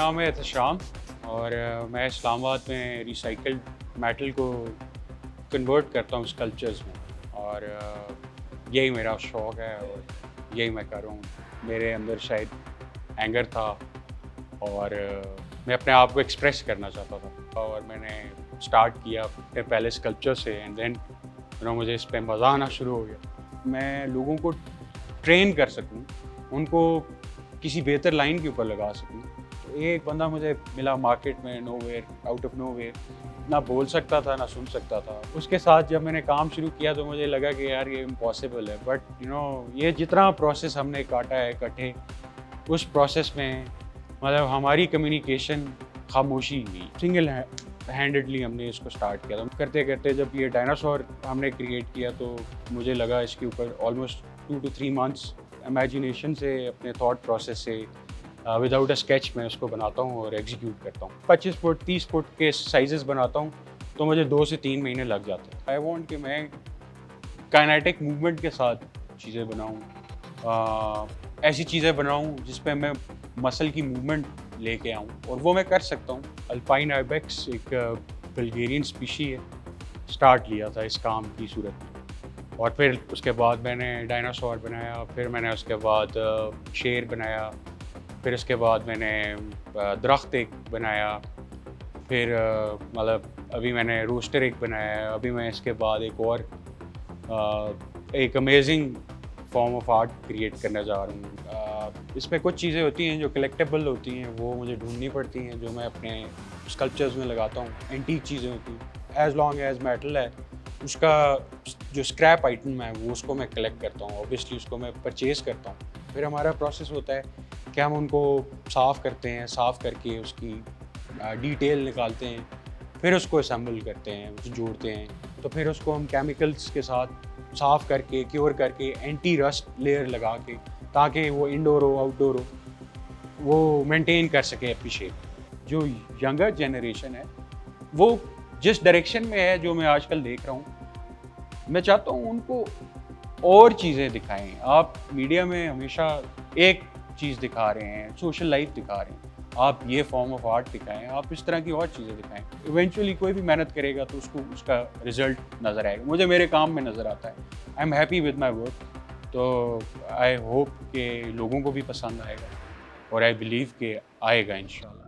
नाम है एहतशाम और मैं इस्लामाबाद में रिसाइकल्ड मेटल को कन्वर्ट करता हूँ स्कल्पचर्स में और यही मेरा शौक़ है और यही मैं कर रहा हूँ। मेरे अंदर शायद एंगर था और मैं अपने आप को एक्सप्रेस करना चाहता था और मैंने स्टार्ट किया अपने पहले स्कल्पचर से एंड देन मुझे इस पे मज़ा आना शुरू हो गया। मैं लोगों को ट्रेन कर सकूँ, उनको किसी बेहतर लाइन के ऊपर लगा सकूँ। तो एक बंदा मुझे मिला मार्केट में नोवेयर, आउट ऑफ नोवेयर, ना बोल सकता था ना सुन सकता था। उसके साथ जब मैंने काम शुरू किया तो मुझे लगा कि यार ये इम्पॉसिबल है, बट ये जितना प्रोसेस हमने काटा है इकट्ठे, उस प्रोसेस में मतलब हमारी कम्युनिकेशन खामोशी हुई। सिंगल हैंडेडली हमने इसको स्टार्ट किया था। करते करते जब ये डायनासोर हमने क्रिएट किया तो मुझे लगा इसके ऊपर ऑलमोस्ट 2 to 3 मंथ्स इमेजिनेशन से, अपने थॉट प्रोसेस से विदाउट अ स्केच मैं उसको बनाता हूँ और एग्जीक्यूट करता हूँ। 25 फुट 30 फुट के साइजेस बनाता हूँ तो मुझे 2 से 3 महीने लग जाते हैं। आई वांट कि मैं काइनेटिक मूवमेंट के साथ चीज़ें बनाऊँ, ऐसी चीज़ें बनाऊँ जिस पे मैं मसल की मूवमेंट लेके आऊँ और वो मैं कर सकता हूँ। अल्पाइन आइबेक्स एक बल्गेरियन स्पीशी है, स्टार्ट लिया था इस काम की सूरत में और फिर उसके बाद मैंने डायनासोर बनाया, फिर मैंने उसके बाद शेर बनाया, फिर उसके बाद मैंने दरख्त एक बनाया, फिर मतलब अभी मैंने रोस्टर एक बनाया है। अभी मैं इसके बाद एक और एक amazing form of art create करने जा रहा हूँ। इसमें कुछ चीज़ें होती हैं जो कलेक्टेबल होती हैं, वो मुझे ढूंढनी पड़ती हैं, जो मैं अपने स्कल्पचर्स में लगाता हूँ। एंटीक चीज़ें होती हैं, एज लॉन्ग एज मेटल है, उसका जो स्क्रैप आइटम है वो उसको मैं कलेक्ट करता हूँ, ऑब्वियसली उसको मैं परचेज़ करता हूँ। फिर हमारा प्रोसेस होता है कि हम उनको साफ़ करते हैं, साफ़ करके उसकी डिटेल निकालते हैं, फिर उसको असेंबल करते हैं, उसको जोड़ते हैं। तो फिर उसको हम केमिकल्स के साथ साफ़ करके, क्योर करके, एंटी रस्ट लेयर लगा के, ताकि वो इंडोर हो आउटडोर हो, वो मेंटेन कर सके अपनी शेप। जो यंगर जनरेशन है वो जिस डायरेक्शन में है, जो मैं आजकल देख रहा हूँ, मैं चाहता हूँ उनको और चीज़ें दिखाएं। आप मीडिया में हमेशा एक चीज़ दिखा रहे हैं, सोशल लाइफ दिखा रहे हैं, आप ये फॉर्म ऑफ आर्ट दिखाएं, आप इस तरह की और चीज़ें दिखाएं। इवेंचुअली कोई भी मेहनत करेगा तो उसको उसका रिजल्ट नज़र आएगा। मुझे मेरे काम में नज़र आता है। I am happy with my work. तो आई होप कि लोगों को भी पसंद आएगा और आई बिलीव कि आएगा इंशाल्लाह।